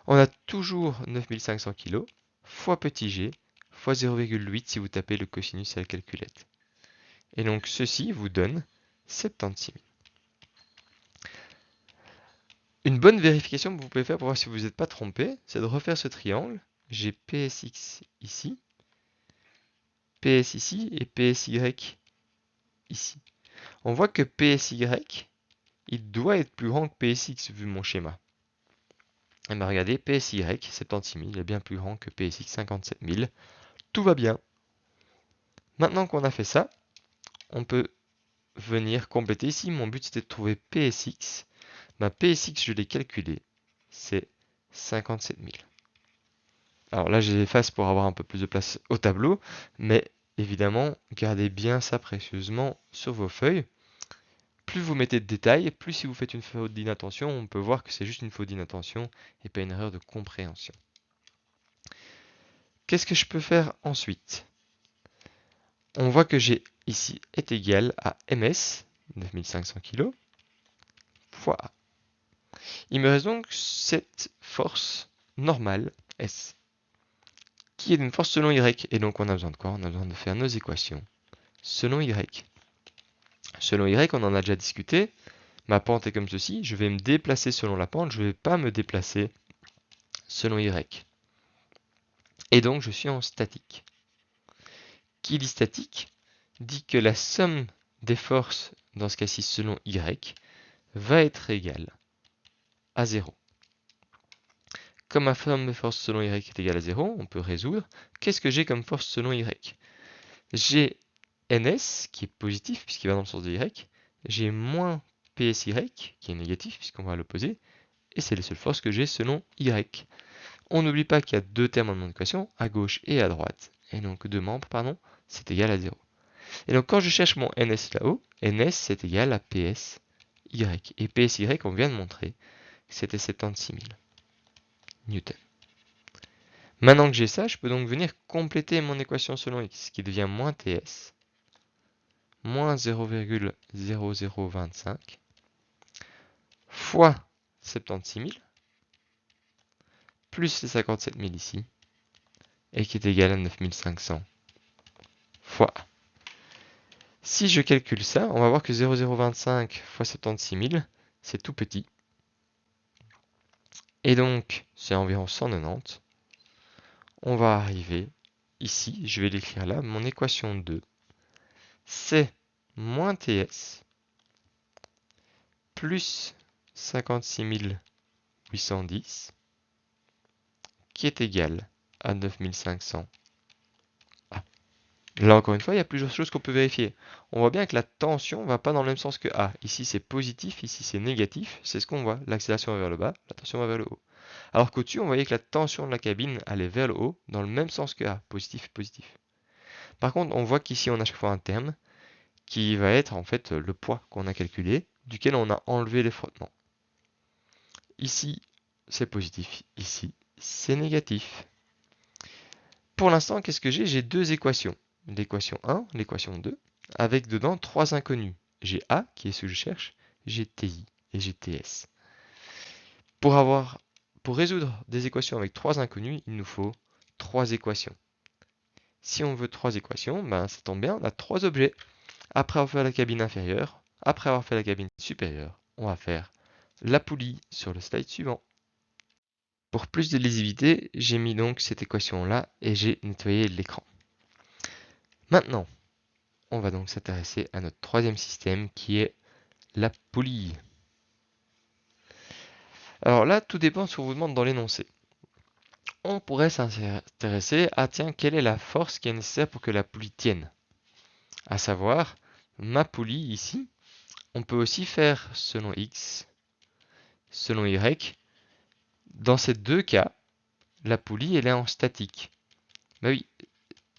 On a toujours 9500 kg, fois petit g, fois 0,8 si vous tapez le cosinus à la calculette. Et donc ceci vous donne 76 000. Une bonne vérification que vous pouvez faire pour voir si vous n'êtes pas trompé, c'est de refaire ce triangle. J'ai PSX ici, PS ici et PSY ici. On voit que PSY, il doit être plus grand que PSX vu mon schéma. Et bien regardez, PSY 76 000 est bien plus grand que PSX 57 000. Tout va bien. Maintenant qu'on a fait ça, on peut venir compléter ici. Mon but c'était de trouver PSX. Ma PSX, je l'ai calculé, c'est 57 000. Alors là, je les efface pour avoir un peu plus de place au tableau, mais évidemment, gardez bien ça précieusement sur vos feuilles. Plus vous mettez de détails, plus si vous faites une faute d'inattention, on peut voir que c'est juste une faute d'inattention et pas une erreur de compréhension. Qu'est-ce que je peux faire ensuite? On voit que G ici est égal à MS, 9500 kg, fois A. Il me reste donc cette force normale, S, qui est d'une force selon Y. Et donc on a besoin de quoi? On a besoin de faire nos équations selon Y. Selon Y, on en a déjà discuté. Ma pente est comme ceci. Je vais me déplacer selon la pente. Je ne vais pas me déplacer selon Y. Et donc je suis en statique. Qui dit statique dit que la somme des forces, dans ce cas-ci selon Y, va être égale à 0. Comme ma somme de forces selon Y est égale à 0, on peut résoudre. Qu'est-ce que j'ai comme force selon Y? J'ai NS, qui est positif, puisqu'il va dans le sens de Y. J'ai moins PSY, qui est négatif, puisqu'on va à l'opposé. Et c'est les seules forces que j'ai selon Y. On n'oublie pas qu'il y a deux termes en équation, à gauche et à droite. Et donc deux membres, pardon, c'est égal à 0. Et donc quand je cherche mon NS là-haut, NS c'est égal à PSY. Et PSY, on vient de montrer, c'était 76 000 newtons. Maintenant que j'ai ça, je peux donc venir compléter mon équation selon X, qui devient moins TS, moins 0,0025, fois 76 000, plus les 57 000 ici, et qui est égal à 9500 fois A. Si je calcule ça, on va voir que 0,025 fois 76 000, c'est tout petit. Et donc, c'est environ 190. On va arriver ici, je vais l'écrire là, mon équation 2, c'est moins TS plus 56 810 qui est égal à 9500 A. Là encore une fois, il y a plusieurs choses qu'on peut vérifier. On voit bien que la tension ne va pas dans le même sens que A. Ici c'est positif, ici c'est négatif, c'est ce qu'on voit. L'accélération va vers le bas, la tension va vers le haut. Alors qu'au-dessus, on voyait que la tension de la cabine allait vers le haut, dans le même sens que A, positif, positif. Par contre, on voit qu'ici, on a à chaque fois un terme qui va être en fait le poids qu'on a calculé, duquel on a enlevé les frottements. Ici, c'est positif, ici, c'est négatif. Pour l'instant, qu'est-ce que j'ai? J'ai deux équations. L'équation 1, l'équation 2, avec dedans trois inconnus. J'ai A, qui est ce que je cherche, j'ai TI et j'ai TS. Pour résoudre des équations avec trois inconnus, il nous faut trois équations. Si on veut trois équations, ben ça tombe bien, on a trois objets. Après avoir fait la cabine inférieure, après avoir fait la cabine supérieure, on va faire la poulie sur le slide suivant. Pour plus de lisibilité, j'ai mis donc cette équation-là et j'ai nettoyé l'écran. Maintenant, on va donc s'intéresser à notre troisième système qui est la poulie. Alors là, tout dépend de ce qu'on vous demande dans l'énoncé. On pourrait s'intéresser à, tiens, quelle est la force qui est nécessaire pour que la poulie tienne? À savoir, ma poulie ici, on peut aussi faire selon X, selon Y. Dans ces deux cas, la poulie, elle est en statique. Bah oui,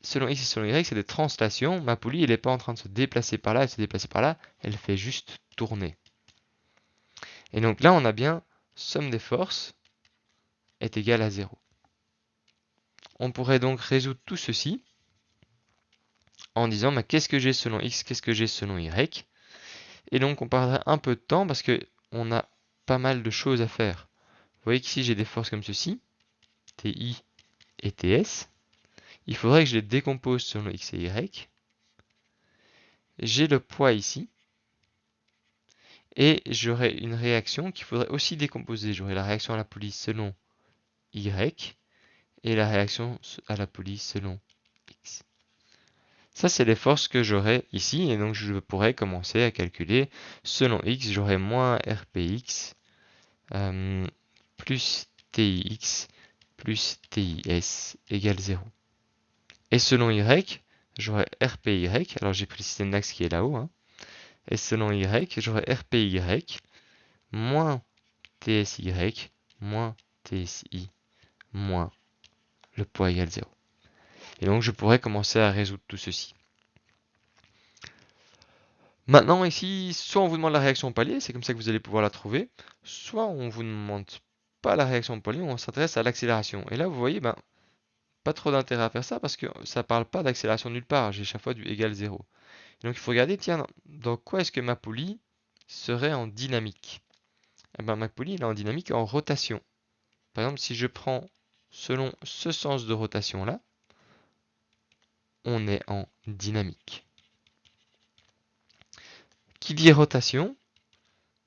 selon X et selon Y, c'est des translations. Ma poulie, elle n'est pas en train de se déplacer par là et se déplacer par là. Elle fait juste tourner. Et donc là, on a bien somme des forces est égale à 0. On pourrait donc résoudre tout ceci en disant bah, qu'est-ce que j'ai selon x, qu'est-ce que j'ai selon y. Et donc on perdrait un peu de temps parce que on a pas mal de choses à faire. Vous voyez qu'ici j'ai des forces comme ceci, TI et TS. Il faudrait que je les décompose selon x et y. J'ai le poids ici. Et j'aurai une réaction qu'il faudrait aussi décomposer. J'aurai la réaction à la police selon y et la réaction à la police selon x. Ça, c'est les forces que j'aurai ici, et donc je pourrais commencer à calculer selon x, j'aurai moins rpx plus tix plus tis égale 0. Et selon y, j'aurai rpy, alors j'ai pris le système d'axe qui est là-haut, hein, et selon y, j'aurai rpy moins tsy moins tsi moins le poids égale 0. Et donc je pourrais commencer à résoudre tout ceci. Maintenant ici, soit on vous demande la réaction au palier, c'est comme ça que vous allez pouvoir la trouver, soit on vous demande pas la réaction au palier, on s'intéresse à l'accélération. Et là vous voyez, ben, pas trop d'intérêt à faire ça parce que ça parle pas d'accélération nulle part, j'ai chaque fois du égal 0. Et donc il faut regarder, tiens, dans quoi est-ce que ma poulie serait en dynamique? Eh ben, ma poulie elle est en dynamique en rotation. Par exemple, si je prends selon ce sens de rotation là, on est en dynamique. Qui dit rotation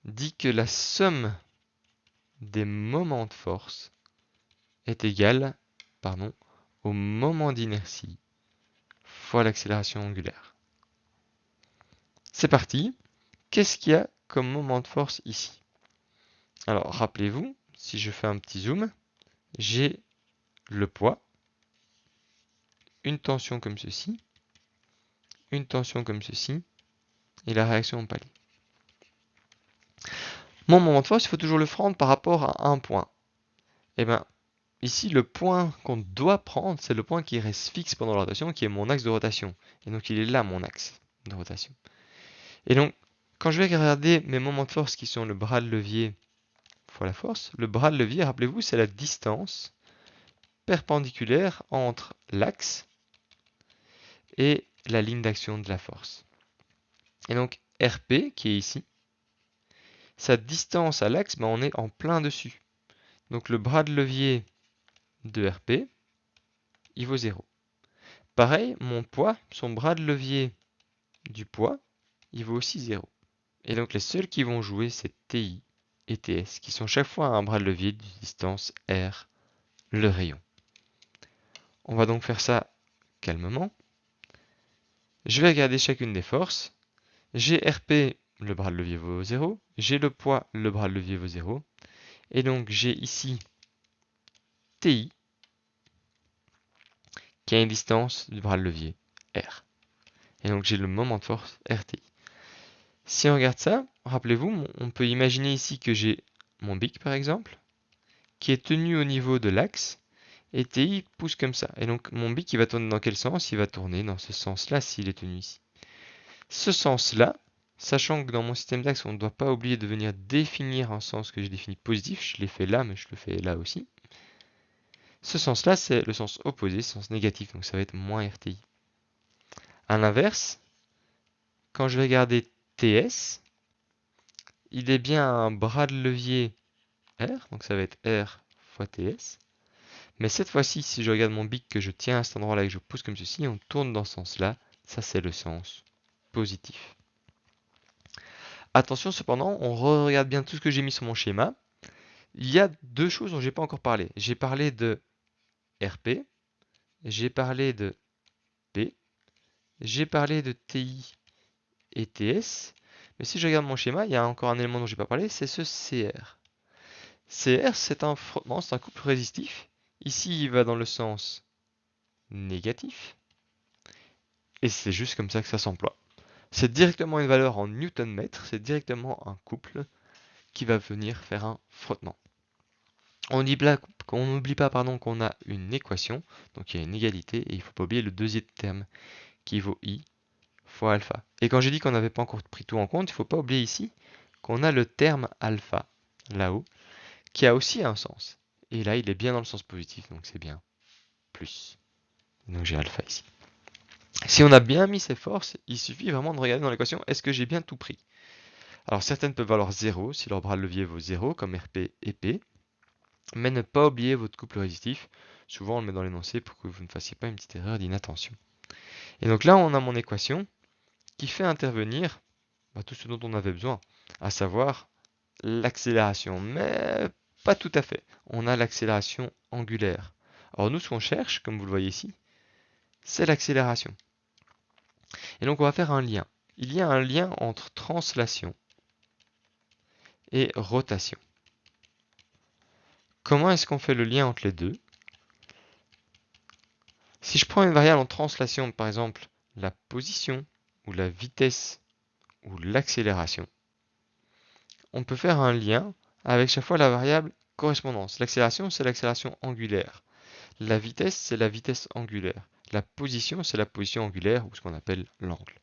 dit que la somme des moments de force est égale au moment d'inertie fois l'accélération angulaire. C'est parti. Qu'est-ce qu'il y a comme moment de force ici? Alors rappelez-vous, si je fais un petit zoom, j'ai le poids, une tension comme ceci, une tension comme ceci, et la réaction au palier. Mon moment de force, il faut toujours le prendre par rapport à un point. Et bien, ici, le point qu'on doit prendre, c'est le point qui reste fixe pendant la rotation, qui est mon axe de rotation. Et donc, il est là, mon axe de rotation. Et donc, quand je vais regarder mes moments de force qui sont le bras de levier fois la force, le bras de levier, rappelez-vous, c'est la distance perpendiculaire entre l'axe et la ligne d'action de la force. Et donc, RP, qui est ici, sa distance à l'axe, ben, on est en plein dessus. Donc, le bras de levier de RP, il vaut 0. Pareil, mon poids, son bras de levier du poids, il vaut aussi 0. Et donc les seuls qui vont jouer, c'est TI et TS, qui sont chaque fois un bras de levier de distance R, le rayon. On va donc faire ça calmement. Je vais regarder chacune des forces. J'ai RP, le bras de levier vaut 0. J'ai le poids, le bras de levier vaut 0. Et donc j'ai ici TI, qui a une distance du bras de levier R. Et donc j'ai le moment de force RTI. Si on regarde ça, rappelez-vous, on peut imaginer ici que j'ai mon bic par exemple, qui est tenu au niveau de l'axe, et TI pousse comme ça. Et donc mon bic il va tourner dans quel sens? Il va tourner dans ce sens-là s'il est tenu ici. Ce sens-là, sachant que dans mon système d'axe, on ne doit pas oublier de venir définir un sens que j'ai défini positif, je l'ai fait là, mais je le fais là aussi. Ce sens-là, c'est le sens opposé, sens négatif, donc ça va être moins RTI. A l'inverse, quand je vais regarder TS, il est bien un bras de levier R, donc ça va être R fois TS. Mais cette fois-ci, si je regarde mon bic que je tiens à cet endroit-là et que je pousse comme ceci, on tourne dans ce sens-là, ça c'est le sens positif. Attention cependant, on regarde bien tout ce que j'ai mis sur mon schéma. Il y a deux choses dont j'ai pas encore parlé. J'ai parlé de RP, j'ai parlé de P, j'ai parlé de TI et TS. Mais si je regarde mon schéma, il y a encore un élément dont j'ai pas parlé, c'est ce CR. CR, c'est un frottement, c'est un couple résistif. Ici, il va dans le sens négatif. Et c'est juste comme ça que ça s'emploie. C'est directement une valeur en newton-mètre, c'est directement un couple qui va venir faire un frottement. On n'oublie pas qu'on a une équation, donc il y a une égalité, et il ne faut pas oublier le deuxième terme qui vaut I fois alpha. Et quand j'ai dit qu'on n'avait pas encore pris tout en compte, il ne faut pas oublier ici qu'on a le terme alpha, là-haut, qui a aussi un sens. Et là, il est bien dans le sens positif, donc c'est bien plus. Donc j'ai alpha ici. Si on a bien mis ces forces, il suffit vraiment de regarder dans l'équation, est-ce que j'ai bien tout pris? Alors certaines peuvent valoir 0 si leur bras de levier vaut 0, comme RP et P, mais ne pas oublier votre couple résistif. Souvent on le met dans l'énoncé pour que vous ne fassiez pas une petite erreur d'inattention. Et donc là on a mon équation qui fait intervenir tout ce dont on avait besoin, à savoir l'accélération, mais pas tout à fait. On a l'accélération angulaire. Alors nous ce qu'on cherche, comme vous le voyez ici, c'est l'accélération. Et donc on va faire un lien. Il y a un lien entre translation et rotation. Comment est-ce qu'on fait le lien entre les deux? Si je prends une variable en translation, par exemple la position, ou la vitesse, ou l'accélération, on peut faire un lien avec chaque fois la variable correspondance. L'accélération, c'est l'accélération angulaire. La vitesse, c'est la vitesse angulaire. La position, c'est la position angulaire, ou ce qu'on appelle l'angle.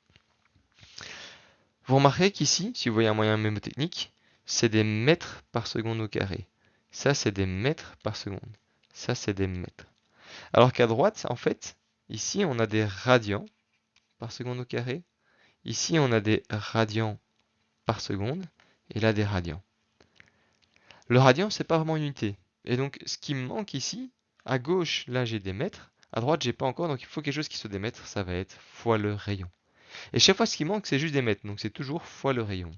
Vous remarquerez qu'ici, si vous voyez un moyen mémotechnique, c'est des mètres par seconde au carré. Ça, c'est des mètres par seconde. Ça, c'est des mètres. Alors qu'à droite, en fait, ici, on a des radians par seconde au carré. Ici, on a des radians par seconde. Et là, des radians. Le radian, c'est pas vraiment une unité. Et donc, ce qui me manque ici, à gauche, là, j'ai des mètres. À droite, j'ai pas encore. Donc, il faut quelque chose qui soit des mètres. Ça va être fois le rayon. Et chaque fois, ce qui manque, c'est juste des mètres. Donc, c'est toujours fois le rayon.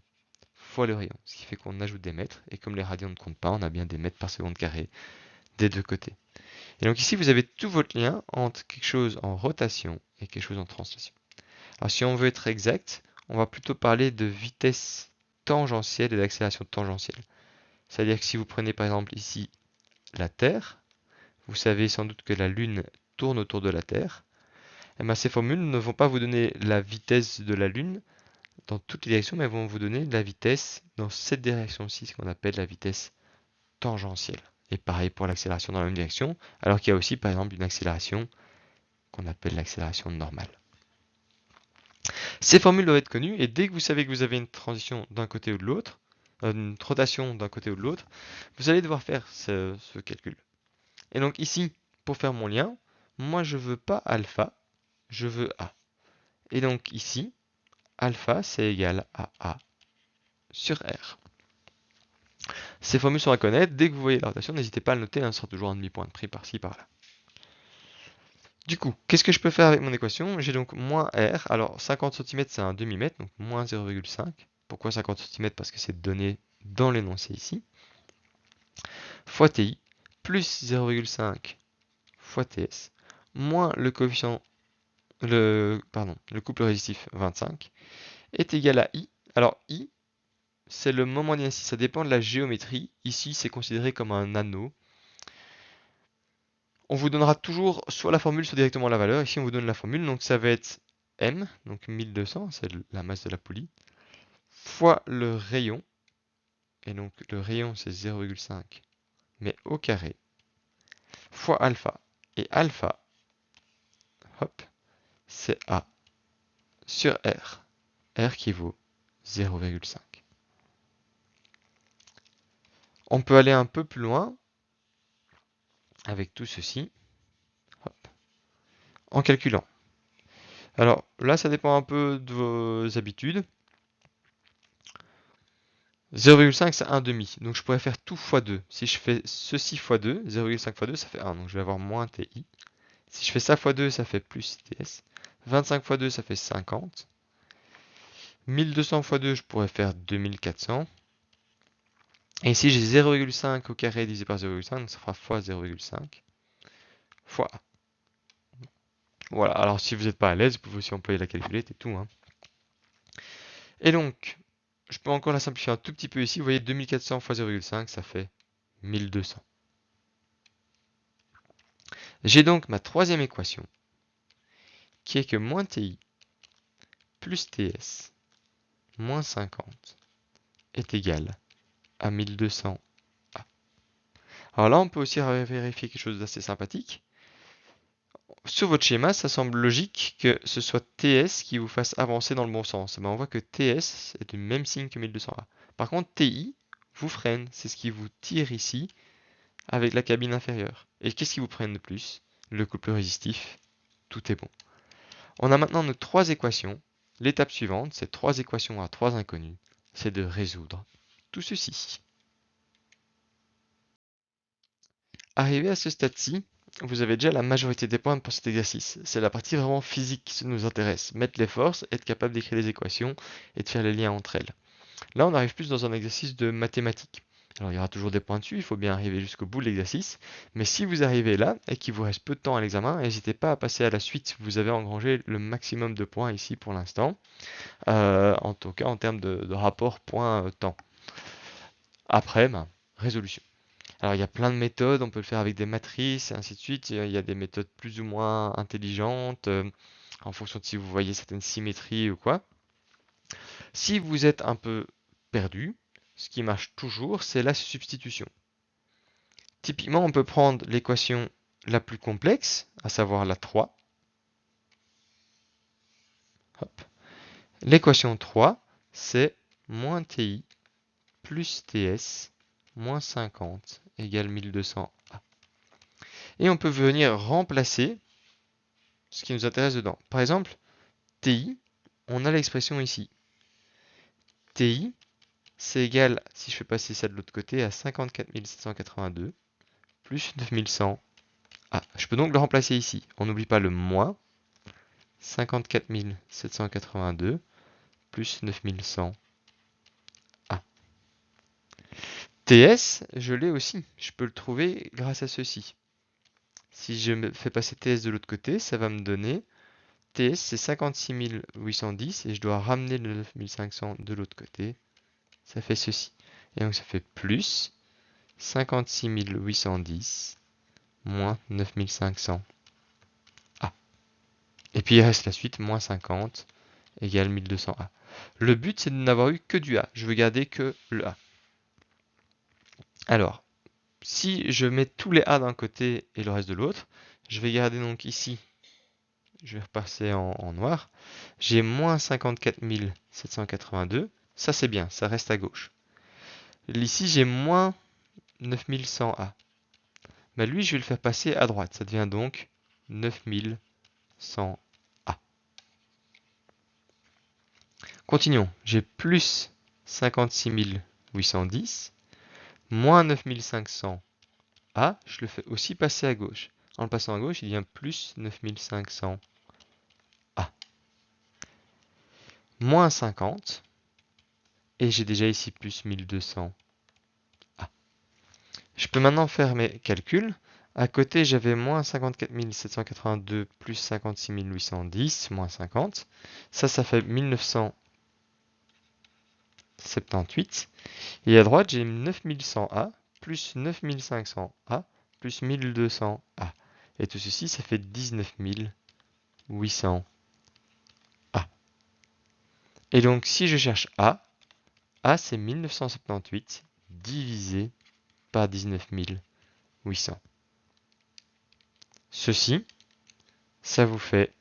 Fois le rayon. Ce qui fait qu'on ajoute des mètres. Et comme les radians ne comptent pas, on a bien des mètres par seconde carré des deux côtés. Et donc ici, vous avez tout votre lien entre quelque chose en rotation et quelque chose en translation. Alors si on veut être exact, on va plutôt parler de vitesse tangentielle et d'accélération tangentielle. C'est-à-dire que si vous prenez par exemple ici la Terre, vous savez sans doute que la Lune tourne autour de la Terre. Et bien ces formules ne vont pas vous donner la vitesse de la Lune dans toutes les directions, mais elles vont vous donner la vitesse dans cette direction-ci, ce qu'on appelle la vitesse tangentielle. Et pareil pour l'accélération dans la même direction, alors qu'il y a aussi par exemple une accélération qu'on appelle l'accélération normale. Ces formules doivent être connues, et dès que vous savez que vous avez une transition d'un côté ou de l'autre, une rotation d'un côté ou de l'autre, vous allez devoir faire ce calcul. Et donc ici, pour faire mon lien, moi je veux pas alpha, je veux A. Et donc ici, alpha c'est égal à A sur R. Ces formules sont à connaître, dès que vous voyez la rotation, n'hésitez pas à le noter, ce sera toujours un demi-point de prix par-ci par-là. Du coup, qu'est-ce que je peux faire avec mon équation? J'ai donc moins R, alors 50 cm c'est un demi-mètre, donc moins 0,5. Pourquoi 50 cm? Parce que c'est donné dans l'énoncé ici. Fois TI, plus 0,5 fois TS, moins le coefficient, le couple résistif 25, est égal à I. Alors I, c'est le moment d'inertie, ça dépend de la géométrie. Ici, c'est considéré comme un anneau. On vous donnera toujours soit la formule, soit directement la valeur. Ici, on vous donne la formule, donc ça va être M, donc 1200, c'est la masse de la poulie, fois le rayon, et donc le rayon c'est 0,5, mais au carré, fois alpha. Et alpha, hop, c'est A sur R. R qui vaut 0,5. On peut aller un peu plus loin avec tout ceci, hop, en calculant. Alors là, ça dépend un peu de vos habitudes. 0,5 c'est 1 demi, donc je pourrais faire tout x 2. Si je fais ceci x 2, 0,5 x 2 ça fait 1, donc je vais avoir moins TI. Si je fais ça x 2 ça fait plus TS. 25 x 2 ça fait 50. 1200 x 2 je pourrais faire 2400. Et ici j'ai 0,5 au carré divisé par 0,5, donc ça fera fois 0,5 fois A. Voilà, alors si vous n'êtes pas à l'aise, vous pouvez aussi employer la calculette et tout. Et donc, je peux encore la simplifier un tout petit peu ici. Vous voyez 2400 fois 0,5 ça fait 1200. J'ai donc ma troisième équation, qui est que moins TI plus TS moins 50 est égal à 1200A. Alors là, on peut aussi vérifier quelque chose d'assez sympathique. Sur votre schéma, ça semble logique que ce soit TS qui vous fasse avancer dans le bon sens. On voit que TS est du même signe que 1200A. Par contre, TI vous freine. C'est ce qui vous tire ici avec la cabine inférieure. Et qu'est-ce qui vous freine de plus? le couple résistif, tout est bon. On a maintenant nos trois équations. L'étape suivante, c'est trois équations à trois inconnus, c'est de résoudre tout ceci. Arrivé à ce stade-ci, vous avez déjà la majorité des points pour cet exercice. C'est la partie vraiment physique qui nous intéresse. Mettre les forces, être capable d'écrire les équations et de faire les liens entre elles. Là, on arrive plus dans un exercice de mathématiques. Alors, il y aura toujours des points dessus, il faut bien arriver jusqu'au bout de l'exercice. Mais si vous arrivez là et qu'il vous reste peu de temps à l'examen, n'hésitez pas à passer à la suite. Vous avez engrangé le maximum de points ici pour l'instant, en tout cas en termes de rapport point-temps. Après, résolution. Alors, il y a plein de méthodes, on peut le faire avec des matrices et ainsi de suite. Il y a des méthodes plus ou moins intelligentes, en fonction de si vous voyez certaines symétries ou quoi. Si vous êtes un peu perdu, ce qui marche toujours, c'est la substitution. Typiquement, on peut prendre l'équation la plus complexe, à savoir la 3. Hop. L'équation 3, c'est moins TI plus TS moins 50 égale 1200A. Et on peut venir remplacer ce qui nous intéresse dedans. Par exemple, TI, on a l'expression ici. TI, c'est égal, si je fais passer ça de l'autre côté, à 54 782 plus 9100. Ah, je peux donc le remplacer ici. On n'oublie pas le moins. 54 782 plus 9100. Ah. TS, je l'ai aussi. Je peux le trouver grâce à ceci. Si je me fais passer TS de l'autre côté, ça va me donner TS, c'est 56 810 et je dois ramener le 9500 de l'autre côté. Ça fait ceci. Et donc ça fait plus 56 810 moins 9500. Ah. Et puis il reste la suite, moins 50 égale 1200A. Le but, c'est de n'avoir eu que du A. Je veux garder que le A. Alors, si je mets tous les A d'un côté et le reste de l'autre, je vais garder donc ici, je vais repasser en noir, j'ai moins 54 782. Ça, c'est bien, ça reste à gauche. Ici, j'ai moins 9100A. Mais lui, je vais le faire passer à droite. Ça devient donc 9100A. Continuons. J'ai plus 56 810 moins 9500A. Je le fais aussi passer à gauche. En le passant à gauche, il devient plus 9500A. Moins 50. Et j'ai déjà ici plus 1200A. Je peux maintenant faire mes calculs. À côté, j'avais moins 54 782 plus 56 810 moins 50. Ça fait 1978. Et à droite, j'ai 9100A plus 9500A plus 1200A. Et tout ceci, ça fait 19 800A. Et donc, si je cherche A c'est 1978 divisé par 19 800. Ceci, ça vous fait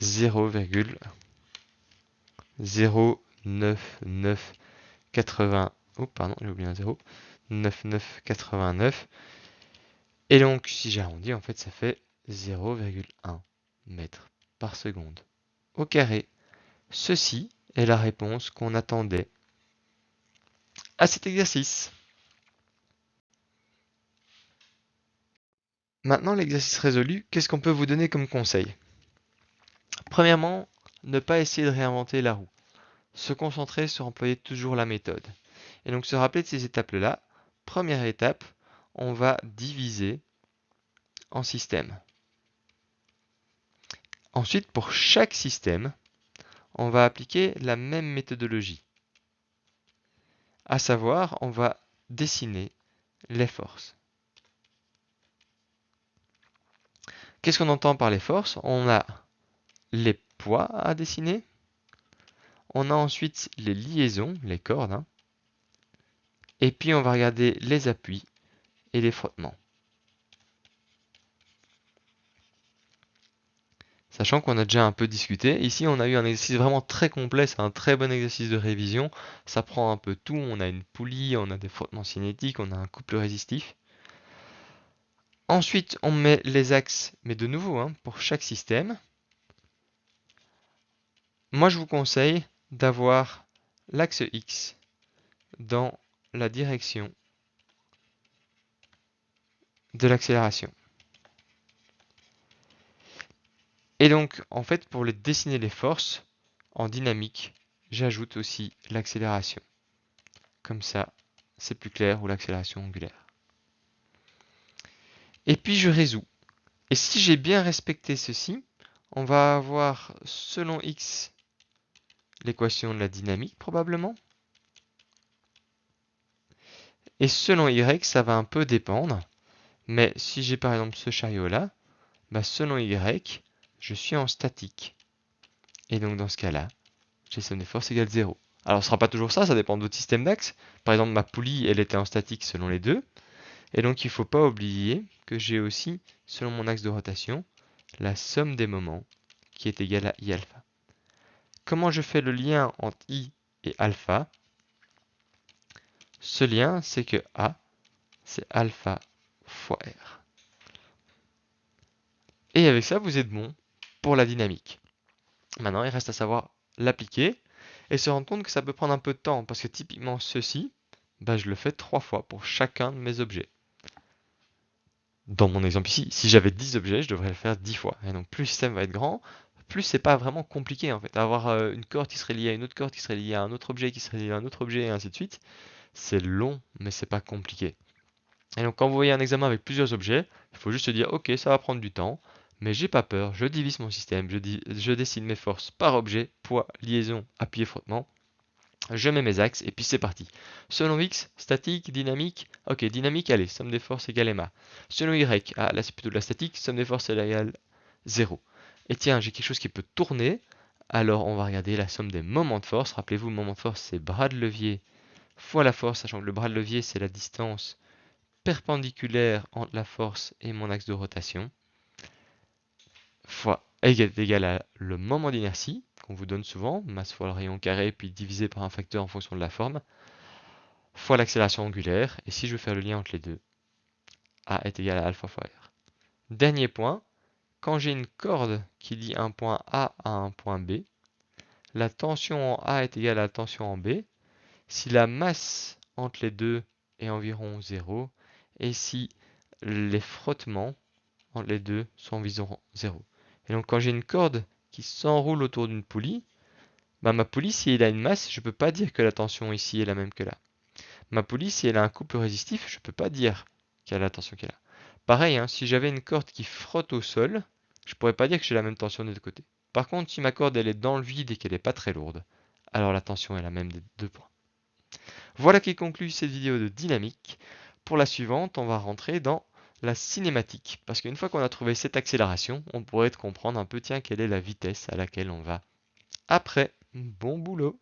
0,09980. Oh, pardon, j'ai oublié un 0. 9989. Et donc, si j'arrondis, en fait, ça fait 0,1 mètre par seconde au carré. Ceci est la réponse qu'on attendait à cet exercice. Maintenant, l'exercice résolu, qu'est-ce qu'on peut vous donner comme conseil? Premièrement, ne pas essayer de réinventer la roue. Se concentrer sur employer toujours la méthode. Et donc se rappeler de ces étapes-là. Première étape, on va diviser en systèmes. Ensuite, pour chaque système, on va appliquer la même méthodologie. À savoir, on va dessiner les forces. Qu'est-ce qu'on entend par les forces? On a les poids à dessiner. On a ensuite les liaisons, les cordes. Et puis on va regarder les appuis et les frottements. Sachant qu'on a déjà un peu discuté, ici on a eu un exercice vraiment très complet, c'est un très bon exercice de révision. Ça prend un peu tout, on a une poulie, on a des frottements cinétiques, on a un couple résistif. Ensuite, on met les axes, mais de nouveau, hein, pour chaque système. Moi, je vous conseille d'avoir l'axe X dans la direction de l'accélération. Et donc, en fait, pour dessiner les forces en dynamique, j'ajoute aussi l'accélération. Comme ça, c'est plus clair, ou l'accélération angulaire. Et puis, je résous. Et si j'ai bien respecté ceci, on va avoir, selon x, l'équation de la dynamique, probablement. Et selon y, ça va un peu dépendre. Mais si j'ai par exemple ce chariot-là, bah selon y, je suis en statique. Et donc dans ce cas-là, j'ai somme des forces égale 0. Alors ce ne sera pas toujours ça, ça dépend d'autres systèmes d'axes. Par exemple, ma poulie, elle était en statique selon les deux. Et donc il ne faut pas oublier que j'ai aussi, selon mon axe de rotation, la somme des moments qui est égale à I alpha. Comment je fais le lien entre I et alpha? Ce lien, c'est que A, c'est alpha fois R. Et avec ça, vous êtes bon pour la dynamique. Maintenant, il reste à savoir l'appliquer et se rendre compte que ça peut prendre un peu de temps parce que typiquement ceci, bah, je le fais 3 fois pour chacun de mes objets. Dans mon exemple ici, si j'avais 10 objets, je devrais le faire 10 fois. Et donc plus le système va être grand, plus c'est pas vraiment compliqué en fait. Avoir une corde qui serait liée à une autre corde, qui serait liée à un autre objet, qui serait liée à un autre objet, et ainsi de suite. C'est long, mais c'est pas compliqué. Et donc quand vous voyez un examen avec plusieurs objets, il faut juste se dire ok, ça va prendre du temps, mais j'ai pas peur, je divise mon système, je dessine mes forces par objet, poids, liaison, appui et frottement. Je mets mes axes et puis c'est parti. Selon X, statique, dynamique. Ok, dynamique, allez, somme des forces égale MA. Selon Y, ah là c'est plutôt de la statique, somme des forces égale 0. Et tiens, j'ai quelque chose qui peut tourner. Alors on va regarder la somme des moments de force. Rappelez-vous, le moment de force c'est bras de levier fois la force, sachant que le bras de levier c'est la distance perpendiculaire entre la force et mon axe de rotation, fois égal à le moment d'inertie, qu'on vous donne souvent, masse fois le rayon carré, puis divisé par un facteur en fonction de la forme, fois l'accélération angulaire, et si je veux faire le lien entre les deux, A est égal à alpha fois R. Dernier point, quand j'ai une corde qui lie un point A à un point B, la tension en A est égale à la tension en B, si la masse entre les deux est environ 0, et si les frottements entre les deux sont environ 0. Et donc quand j'ai une corde qui s'enroule autour d'une poulie, bah ma poulie, si elle a une masse, je ne peux pas dire que la tension ici est la même que là. Ma poulie, si elle a un couple résistif, je ne peux pas dire quelle est la tension qu'elle a. Pareil, hein, si j'avais une corde qui frotte au sol, je ne pourrais pas dire que j'ai la même tension des deux côtés. Par contre, si ma corde elle est dans le vide et qu'elle n'est pas très lourde, alors la tension est la même des deux points. Voilà qui conclut cette vidéo de dynamique. Pour la suivante, on va rentrer dans la cinématique. Parce qu'une fois qu'on a trouvé cette accélération, on pourrait comprendre un peu, tiens, quelle est la vitesse à laquelle on va. Après, bon boulot!